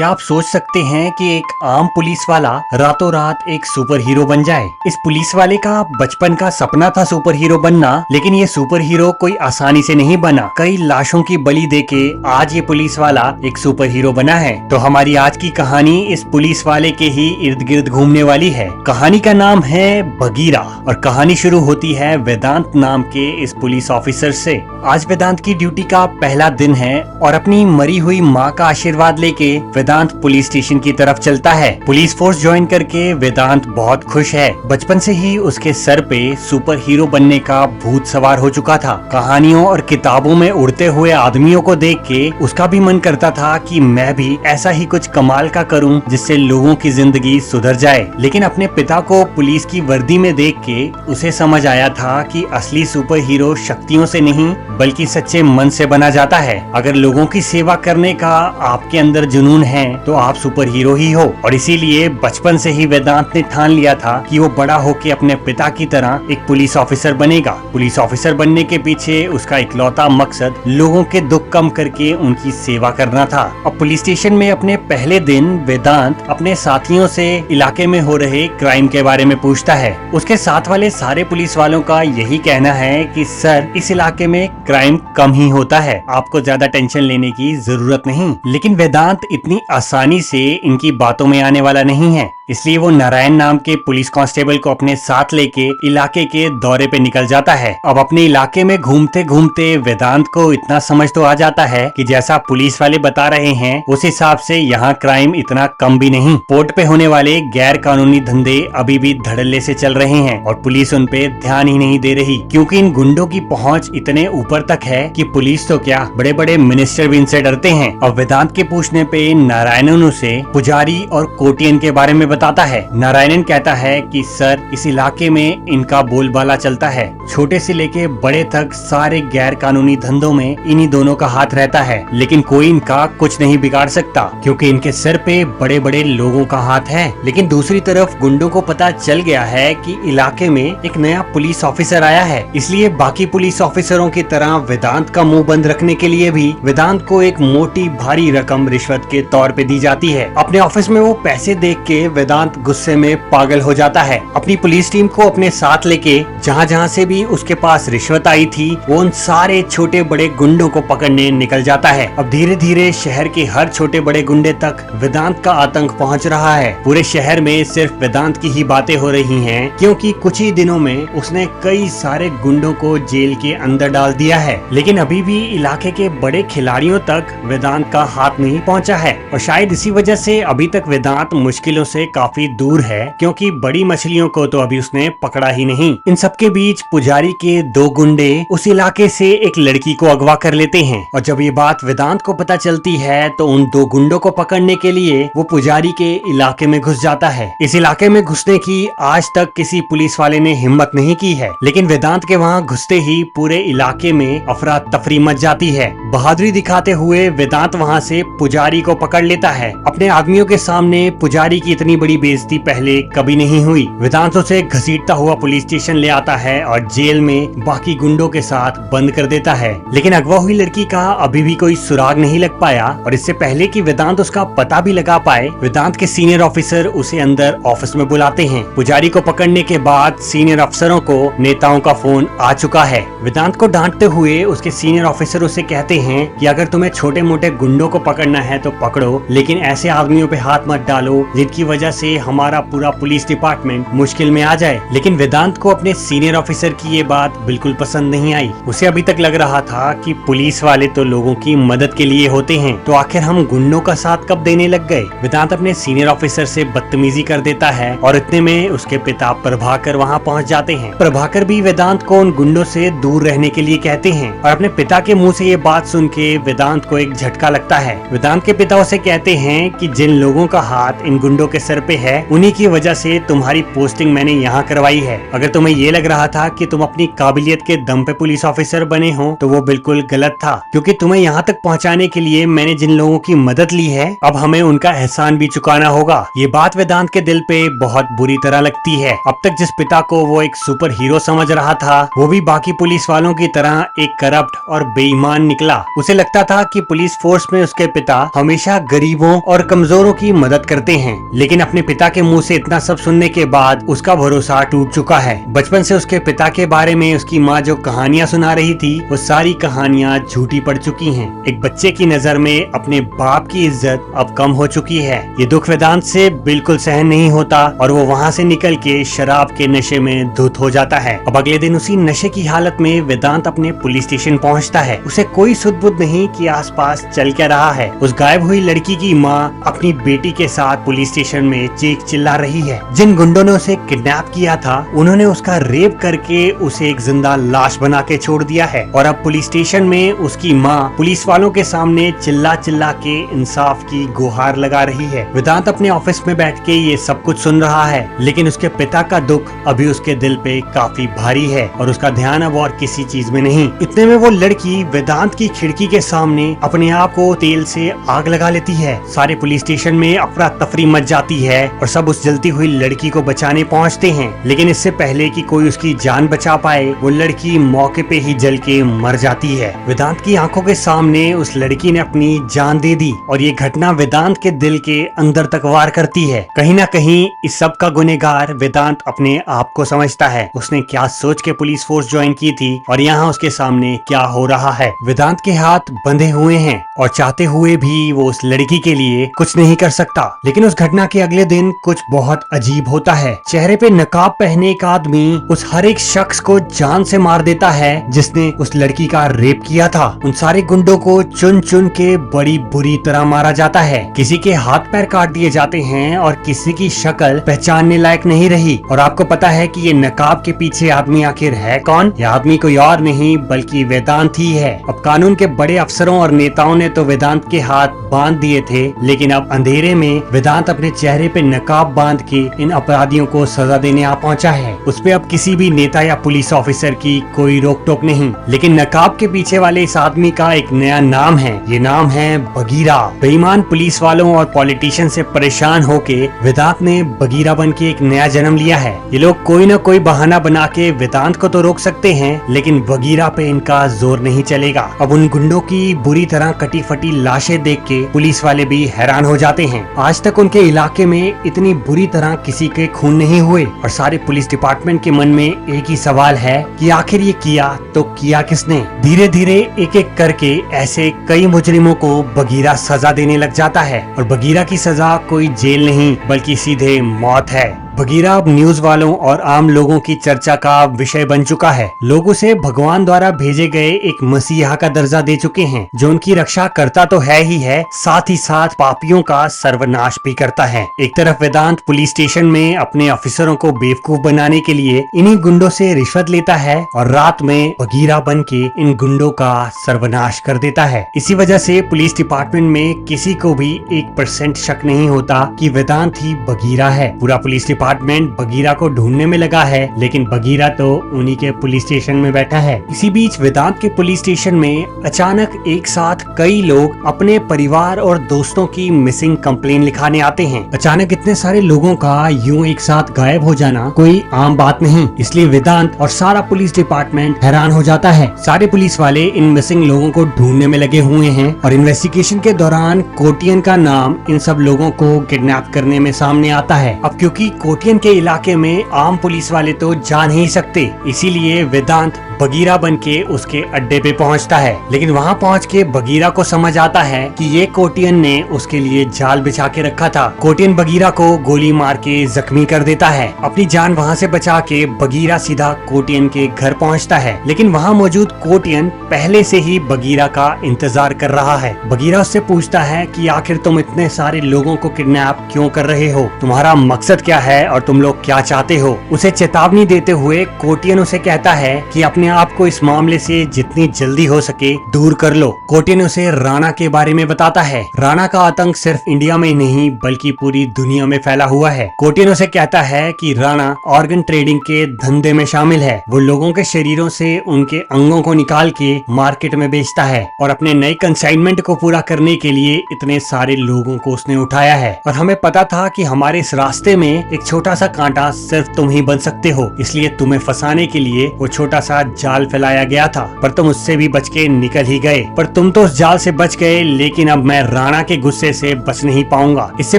क्या आप सोच सकते हैं कि एक आम पुलिस वाला रातों रात एक सुपर हीरो बन जाए? इस पुलिस वाले का बचपन का सपना था सुपर हीरो बनना, लेकिन ये सुपर हीरो कोई आसानी से नहीं बना। कई लाशों की बलि देके आज ये पुलिस वाला एक सुपर हीरो बना है। तो हमारी आज की कहानी इस पुलिस वाले के ही इर्द गिर्द घूमने वाली है। कहानी का नाम है बगीरा और कहानी शुरू होती है वेदांत नाम के इस पुलिस ऑफिसर से। आज वेदांत की ड्यूटी का पहला दिन है और अपनी मरी हुई माँ का आशीर्वाद लेके वेदांत पुलिस स्टेशन की तरफ चलता है। पुलिस फोर्स ज्वाइन करके वेदांत बहुत खुश है। बचपन से ही उसके सर पे सुपर हीरो बनने का भूत सवार हो चुका था। कहानियों और किताबों में उड़ते हुए आदमियों को देख के उसका भी मन करता था कि मैं भी ऐसा ही कुछ कमाल का करूं जिससे लोगों की जिंदगी सुधर जाए। लेकिन अपने पिता को पुलिस की वर्दी में देख के उसे समझ आया था कि असली सुपर हीरो शक्तियों से नहीं बल्कि सच्चे मन से बना जाता है। अगर लोगों की सेवा करने का आपके अंदर जुनून है तो आप सुपर हीरो ही हो। और इसीलिए बचपन से ही वेदांत ने ठान लिया था कि वो बड़ा होके अपने पिता की तरह एक पुलिस ऑफिसर बनेगा। पुलिस ऑफिसर बनने के पीछे उसका इकलौता मकसद लोगों के दुख कम करके उनकी सेवा करना था। अब पुलिस स्टेशन में अपने पहले दिन वेदांत अपने साथियों से इलाके में हो रहे क्राइम के बारे में पूछता है। उसके साथ वाले सारे पुलिस वालों का यही कहना है कि सर, इस इलाके में क्राइम कम ही होता है, आपको ज्यादा टेंशन लेने की जरूरत नहीं। लेकिन वेदांत इतनी आसानी से इनकी बातों में आने वाला नहीं है, इसलिए वो नारायण नाम के पुलिस कांस्टेबल को अपने साथ लेके इलाके के दौरे पे निकल जाता है। अब अपने इलाके में घूमते घूमते वेदांत को इतना समझ तो आ जाता है कि जैसा पुलिस वाले बता रहे हैं उस हिसाब से यहाँ क्राइम इतना कम भी नहीं। पोर्ट पे होने वाले गैर कानूनी धंधे अभी भी धड़ल्ले से चल रहे हैं और पुलिस उन पे ध्यान ही नहीं दे रही, क्योंकि इन गुंडों की पहुँच इतने ऊपर तक है कि पुलिस तो क्या, बड़े बड़े मिनिस्टर भी इनसे डरते हैं। अब वेदांत के पूछने पे नारायणन उसे पुजारी और कोटियन के बारे में बताता है। नारायणन कहता है कि सर, इस इलाके में इनका बोलबाला चलता है, छोटे से लेके बड़े तक सारे गैर कानूनी धंधों में इन्हीं दोनों का हाथ रहता है, लेकिन कोई इनका कुछ नहीं बिगाड़ सकता क्योंकि इनके सर पे बड़े बड़े लोगों का हाथ है। लेकिन दूसरी तरफ गुंडों को पता चल गया है कि इलाके में एक नया पुलिस ऑफिसर आया है, इसलिए बाकी पुलिस ऑफिसरों की तरह वेदांत का मुंह बंद रखने के लिए भी वेदांत को एक मोटी भारी रकम रिश्वत के तौर पे दी जाती है। अपने ऑफिस में वो पैसे देख के वेदांत गुस्से में पागल हो जाता है। अपनी पुलिस टीम को अपने साथ लेके जहाँ जहाँ से भी उसके पास रिश्वत आई थी वो उन सारे छोटे बड़े गुंडों को पकड़ने निकल जाता है। अब धीरे धीरे शहर के हर छोटे बड़े गुंडे तक वेदांत का आतंक पहुँच रहा है। पूरे शहर में सिर्फ वेदांत की ही बातें हो रही हैं, क्योंकि कुछ ही दिनों में उसने कई सारे गुंडों को जेल के अंदर डाल दिया है। लेकिन अभी भी इलाके के बड़े खिलाड़ियों तक वेदांत का हाथ नहीं पहुंचा है और शायद इसी वजह से अभी तक वेदांत मुश्किलों से काफी दूर है, क्योंकि बड़ी मछलियों को तो अभी उसने पकड़ा ही नहीं। इन सबके बीच पुजारी के दो गुंडे उस इलाके से एक लड़की को अगवा कर लेते हैं और जब ये बात वेदांत को पता चलती है तो उन दो गुंडों को पकड़ने के लिए वो पुजारी के इलाके में घुस जाता है। इस इलाके में घुसने की आज तक किसी पुलिस वाले ने हिम्मत नहीं की है, लेकिन वेदांत के वहाँ घुसते ही पूरे इलाके में अफरा तफरी मच जाती है। बहादुरी दिखाते हुए वेदांत वहाँ से पुजारी को पकड़ लेता है। अपने आदमियों के सामने पुजारी की इतनी बड़ी बेइज्जती पहले कभी नहीं हुई। वेदांत उसे घसीटता हुआ पुलिस स्टेशन ले आता है और जेल में बाकी गुंडों के साथ बंद कर देता है। लेकिन अगवा हुई लड़की का अभी भी कोई सुराग नहीं लग पाया और इससे पहले कि वेदांत उसका पता भी लगा पाए, वेदांत के सीनियर ऑफिसर उसे अंदर ऑफिस में बुलाते हैं। पुजारी को पकड़ने के बाद सीनियर अफसरों को नेताओं का फोन आ चुका है। वेदांत को डांटते हुए उसके सीनियर ऑफिसर उसे कहते हैं कि अगर तुम्हें छोटे मोटे गुंडों को पकड़ना है तो पकड़ो, लेकिन ऐसे आदमियों पे हाथ मत डालो जिनकी वजह से हमारा पूरा पुलिस डिपार्टमेंट मुश्किल में आ जाए। लेकिन वेदांत को अपने सीनियर ऑफिसर की ये बात बिल्कुल पसंद नहीं आई। उसे अभी तक लग रहा था कि पुलिस वाले तो लोगों की मदद के लिए होते हैं, तो आखिर हम गुंडों का साथ कब देने लग गए। वेदांत अपने सीनियर ऑफिसर से बदतमीजी कर देता है और इतने में उसके पिता प्रभाकर वहाँ पहुँच जाते हैं। प्रभाकर भी वेदांत को उन गुंडों से दूर रहने के लिए कहते हैं और अपने पिता के मुंह से ये बात सुन के वेदांत को एक झटका लगता है। वेदांत के पिता उसे कहते हैं कि जिन लोगों का हाथ इन गुंडों के सर ऑफिसर पे है, उन्हीं की वजह से तुम्हारी पोस्टिंग मैंने यहाँ करवाई है। अगर तुम्हें ये लग रहा था कि तुम अपनी काबिलियत के दम पे पुलिस ऑफिसर बने हो तो वो बिल्कुल गलत था, क्योंकि तुम्हें यहाँ तक पहुँचाने के लिए मैंने जिन लोगों की मदद ली है अब हमें उनका एहसान भी चुकाना होगा। ये बात वेदांत के दिल पे बहुत बुरी तरह लगती है। अब तक जिस पिता को वो एक सुपर हीरो समझ रहा था वो भी बाकी पुलिस वालों की तरह एक करप्ट और बेईमान निकला। उसे लगता था कि पुलिस फोर्स में उसके पिता हमेशा गरीबों और कमजोरों की मदद करते हैं, लेकिन अपने पिता के मुंह से इतना सब सुनने के बाद उसका भरोसा टूट चुका है। बचपन से उसके पिता के बारे में उसकी माँ जो कहानियाँ सुना रही थी वो सारी कहानियाँ झूठी पड़ चुकी हैं। एक बच्चे की नजर में अपने बाप की इज्जत अब कम हो चुकी है। ये दुख वेदांत से बिल्कुल सहन नहीं होता और वो वहाँ से निकल के शराब के नशे में धुत हो जाता है। अब अगले दिन उसी नशे की हालत में वेदांत अपने पुलिस स्टेशन पहुँचता है। उसे कोई सुध बुध नहीं कि आसपास चल क्या रहा है। उस गायब हुई लड़की की माँ अपनी बेटी के साथ पुलिस स्टेशन में चीख चिल्ला रही है। जिन गुंडों ने उसे किडनैप किया था उन्होंने उसका रेप करके उसे एक जिंदा लाश बना के छोड़ दिया है और अब पुलिस स्टेशन में उसकी माँ पुलिस वालों के सामने चिल्ला चिल्ला के इंसाफ की गुहार लगा रही है। वेदांत अपने ऑफिस में बैठ के ये सब कुछ सुन रहा है, लेकिन उसके पिता का दुख अभी उसके दिल पे काफी भारी है और उसका ध्यान अब और किसी चीज में नहीं। इतने में वो लड़की वेदांत की खिड़की के सामने अपने आप को तेल से आग लगा लेती है। सारे पुलिस स्टेशन में अफरा तफरी मच जाती है और सब उस जलती हुई लड़की को बचाने पहुंचते हैं, लेकिन इससे पहले कि कोई उसकी जान बचा पाए वो लड़की मौके पे ही जल के मर जाती है। वेदांत की आंखों के सामने उस लड़की ने अपनी जान दे दी और ये घटना वेदांत के दिल के अंदर तक वार करती है। कहीं ना कहीं इस सब का गुनहगार वेदांत अपने आप को समझता है। उसने क्या सोच के पुलिस फोर्स ज्वाइन की थी और यहाँ उसके सामने क्या हो रहा है। वेदांत के हाथ बंधे हुए हैं और चाहते हुए भी वो उस लड़की के लिए कुछ नहीं कर सकता। लेकिन उस घटना के अगले दिन कुछ बहुत अजीब होता है। चेहरे पे नकाब पहने एक आदमी उस हर एक शख्स को जान से मार देता है जिसने उस लड़की का रेप किया था। उन सारे गुंडों को चुन चुन के बड़ी बुरी तरह मारा जाता है। किसी के हाथ पैर काट दिए जाते हैं और किसी की शक्ल पहचानने लायक नहीं रही। और आपको पता है कि ये नकाब के पीछे आदमी आखिर है कौन? ये आदमी कोई और नहीं बल्कि वेदांत ही है। अब कानून के बड़े अफसरों और नेताओं ने तो वेदांत के हाथ बांध दिए थे, लेकिन अब अंधेरे में वेदांत अपने चेहरे पे नकाब बांध के इन अपराधियों को सजा देने आ पहुंचा है। उस पे अब किसी भी नेता या पुलिस ऑफिसर की कोई रोक टोक नहीं। लेकिन नकाब के पीछे वाले इस आदमी का एक नया नाम है। ये नाम है बगीरा। बेईमान पुलिस वालों और पॉलिटिशियन से परेशान होके वेदांत ने बगीरा बन के एक नया जन्म लिया है। ये लोग कोई न कोई बहाना बना के वेदांत को तो रोक सकते हैं, लेकिन बगीरा पे इनका जोर नहीं चलेगा। अब उन गुंडों की बुरी तरह कटी फटी लाशें देख के पुलिस वाले भी हैरान हो जाते हैं। आज तक उनके इलाके में इतनी बुरी तरह किसी के खून नहीं हुए और सारे पुलिस डिपार्टमेंट के मन में एक ही सवाल है कि आखिर ये किया तो किया किसने। धीरे धीरे एक एक करके ऐसे कई मुजरिमों को बगीरा सजा देने लग जाता है और बगीरा की सजा कोई जेल नहीं बल्कि सीधे मौत है। बगीरा अब न्यूज वालों और आम लोगों की चर्चा का विषय बन चुका है। लोग उसे भगवान द्वारा भेजे गए एक मसीहा का दर्जा दे चुके हैं, जो उनकी रक्षा करता तो है ही है, साथ ही साथ पापियों का सर्वनाश भी करता है। एक तरफ वेदांत पुलिस स्टेशन में अपने अफसरों को बेवकूफ बनाने के लिए इन्हीं गुंडों से रिश्वत लेता है और रात में बगीरा बन के इन गुंडों का सर्वनाश कर देता है। इसी वजह से पुलिस डिपार्टमेंट में किसी को भी 1% शक नहीं होता कि वेदांत ही बगीरा है। पूरा पुलिस डिपार्टमेंट बगीरा को ढूंढने में लगा है, लेकिन बगीरा तो उन्हीं के पुलिस स्टेशन में बैठा है। इसी बीच वेदांत के पुलिस स्टेशन में अचानक एक साथ कई लोग अपने परिवार और दोस्तों की मिसिंग कंप्लेन लिखाने आते हैं। अचानक इतने सारे लोगों का यूं एक साथ गायब हो जाना कोई आम बात नहीं, इसलिए वेदांत और सारा पुलिस डिपार्टमेंट हैरान हो जाता है। सारे पुलिस वाले इन मिसिंग लोगों को ढूंढने में लगे हुए हैं और इन्वेस्टिगेशन के दौरान कोटियन का नाम इन सब लोगों को किडनैप करने में सामने आता है। अब क्योंकि कोटियन के इलाके में आम पुलिस वाले तो जा नहीं सकते, इसीलिए वेदांत बगीरा बन के उसके अड्डे पे पहुंचता है। लेकिन वहां पहुंच के बगीरा को समझ आता है कि ये कोटियन ने उसके लिए जाल बिछा के रखा था। कोटियन बगीरा को गोली मार के जख्मी कर देता है। अपनी जान वहां से बचा के बगीरा सीधा कोटियन के घर पहुंचता है, लेकिन वहां मौजूद कोटियन पहले से ही बगीरा का इंतजार कर रहा है। बगीरा उससे पूछता है कि आखिर तुम इतने सारे लोगों को किडनैप क्यों कर रहे हो, तुम्हारा मकसद क्या है और तुम लोग क्या चाहते हो। उसे चेतावनी देते हुए कोटियन उसे कहता है कि अपने आप को इस मामले से जितनी जल्दी हो सके दूर कर लो। कोटियन उसे राणा के बारे में बताता है। राणा का आतंक सिर्फ इंडिया में ही नहीं बल्कि पूरी दुनिया में फैला हुआ है। कोटियन उसे कहता है कि राणा ऑर्गन ट्रेडिंग के धंधे में शामिल है। वो लोगों के शरीरों से उनके अंगों को निकाल के मार्केट में बेचता है और अपने नए कंसाइनमेंट को पूरा करने के लिए इतने सारे लोगों को उसने उठाया है। और हमें पता था कि हमारे इस रास्ते में एक छोटा सा कांटा सिर्फ तुम ही बन सकते हो, इसलिए तुम्हें फंसाने के लिए वो छोटा सा जाल फैलाया गया था, पर तुम उससे भी बच के निकल ही गए। पर तुम तो उस जाल से बच गए, लेकिन अब मैं राणा के गुस्से से बच नहीं पाऊंगा। इससे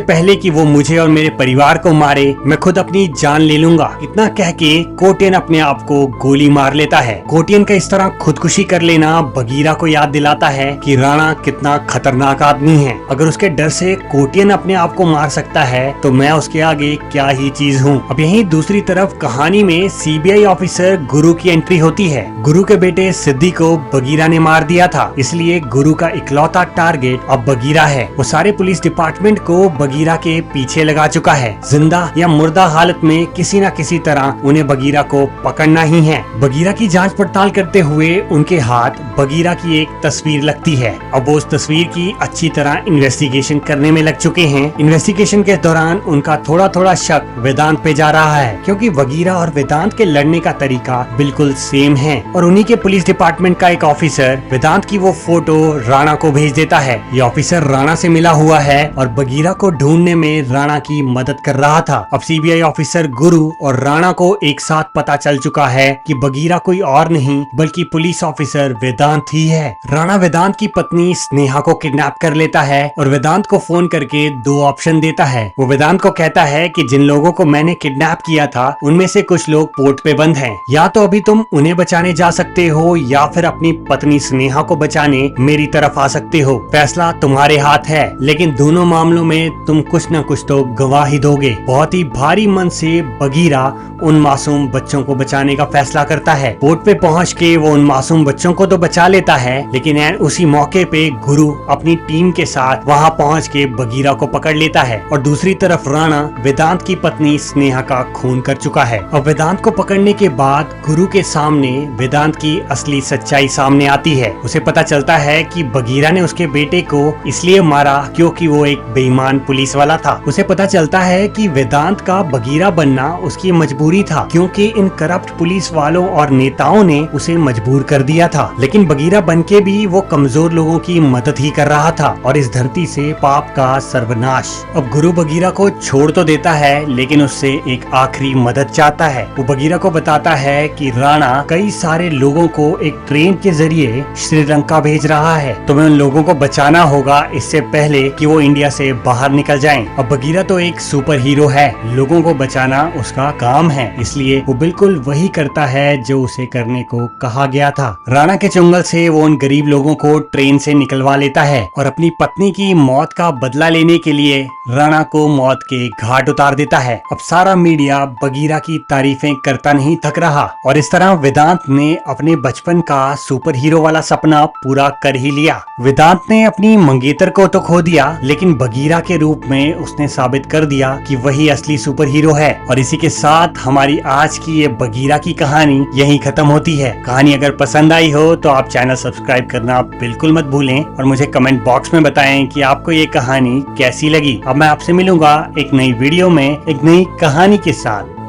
पहले कि वो मुझे और मेरे परिवार को मारे, मैं खुद अपनी जान ले लूंगा। इतना कह के कोटियन अपने आप को गोली मार लेता है। कोटियन का इस तरह खुदकुशी कर लेना बगीरा को याद दिलाता है कि राणा कितना खतरनाक आदमी है। अगर उसके डर से कोटियन अपने आप को मार सकता है तो मैं उसके आगे क्या ही चीज हूँ। अब यहीं दूसरी तरफ कहानी में सीबीआई ऑफिसर गुरु की एंट्री होती है। गुरु के बेटे सिद्धि को बगीरा ने मार दिया था, इसलिए गुरु का इकलौता टारगेट अब बगीरा है। वो सारे पुलिस डिपार्टमेंट को बगीरा के पीछे लगा चुका है। जिंदा या मुर्दा हालत में किसी न किसी तरह उन्हें बगीरा को पकड़ना ही है। बगीरा की जांच पड़ताल करते हुए उनके हाथ बगीरा की एक तस्वीर लगती है। अब वो उस तस्वीर की अच्छी तरह इन्वेस्टिगेशन करने में लग चुके हैं। इन्वेस्टिगेशन के दौरान उनका थोड़ा थोड़ा शक वेदांत पे जा रहा है, क्योंकि बगीरा और वेदांत के लड़ने का तरीका बिल्कुल सेम है। और उन्हीं के पुलिस डिपार्टमेंट का एक ऑफिसर वेदांत की वो फोटो राणा को भेज देता है। ये ऑफिसर राणा से मिला हुआ है और बगीरा को ढूंढने में राणा की मदद कर रहा था। अब सीबीआई ऑफिसर गुरु और राणा को एक साथ पता चल चुका है कि बगीरा कोई और नहीं बल्कि पुलिस ऑफिसर वेदांत ही है। राणा वेदांत की पत्नी स्नेहा को किडनैप कर लेता है और वेदांत को फोन करके दो ऑप्शन देता है। वो वेदांत को कहता है कि जिन लोगों को मैंने किडनैप किया था उनमें से कुछ लोग पोर्ट पे बंद हैं। या तो अभी तुम उन्हें बचाने जा सकते हो या फिर अपनी पत्नी स्नेहा को बचाने मेरी तरफ आ सकते हो। फैसला तुम्हारे हाथ है, लेकिन दोनों मामलों में तुम कुछ न कुछ तो गवाह ही दोगे। बहुत ही भारी मन से बगीरा उन मासूम बच्चों को बचाने का फैसला करता है। पोर्ट पे पहुंच के वो उन मासूम बच्चों को तो बचा लेता है, लेकिन उसी मौके पे गुरु अपनी टीम के साथ वहां पहुंच के बगीरा को पकड़ लेता है। और दूसरी तरफ राणा वेदांत की पत्नी स्नेहा का खून कर चुका है। और वेदांत को पकड़ने के बाद गुरु के सामने वेदांत की असली सच्चाई सामने आती है। उसे पता चलता है कि बगीरा ने उसके बेटे को इसलिए मारा क्योंकि वो एक बेईमान पुलिस वाला था। उसे पता चलता है कि वेदांत का बगीरा बनना उसकी मजबूरी था, क्योंकि इन करप्ट पुलिस वालों और नेताओं ने उसे मजबूर कर दिया था। लेकिन बगीरा बनके भी वो कमजोर लोगों की मदद ही कर रहा था और इस धरती से पाप का सर्वनाश। अब गुरु बगीरा को छोड़ तो देता है, लेकिन उससे एक आखिरी मदद चाहता है। वो बगीरा को बताता है कि राणा कई सारे लोगों को एक ट्रेन के जरिए श्रीलंका भेज रहा है। तुम्हें उन लोगों को बचाना होगा इससे पहले कि वो इंडिया से बाहर निकल जाएं। अब बगीरा तो एक सुपर हीरो है, लोगों को बचाना उसका काम है, इसलिए वो बिल्कुल वही करता है जो उसे करने को कहा गया था। राणा के चुंगल से वो उन गरीब लोगों को ट्रेन से निकलवा लेता है और अपनी पत्नी की मौत का बदला लेने के लिए राणा को मौत के घाट उतार देता है। अब सारा मीडिया बगीरा की तारीफें करता नहीं थक रहा और इस तरह वेदांत ने अपने बचपन का सुपर हीरो वाला सपना पूरा कर ही लिया। वेदांत ने अपनी मंगेतर को तो खो दिया, लेकिन बगीरा के रूप में उसने साबित कर दिया कि वही असली सुपर हीरो है। और इसी के साथ हमारी आज की ये बगीरा की कहानी यहीं खत्म होती है। कहानी अगर पसंद आई हो तो आप चैनल सब्सक्राइब करना बिल्कुल मत भूलें और मुझे कमेंट बॉक्स में बताएं कि आपको ये कहानी कैसी लगी। अब मैं आपसे मिलूंगा एक नई वीडियो में एक नई कहानी के साथ।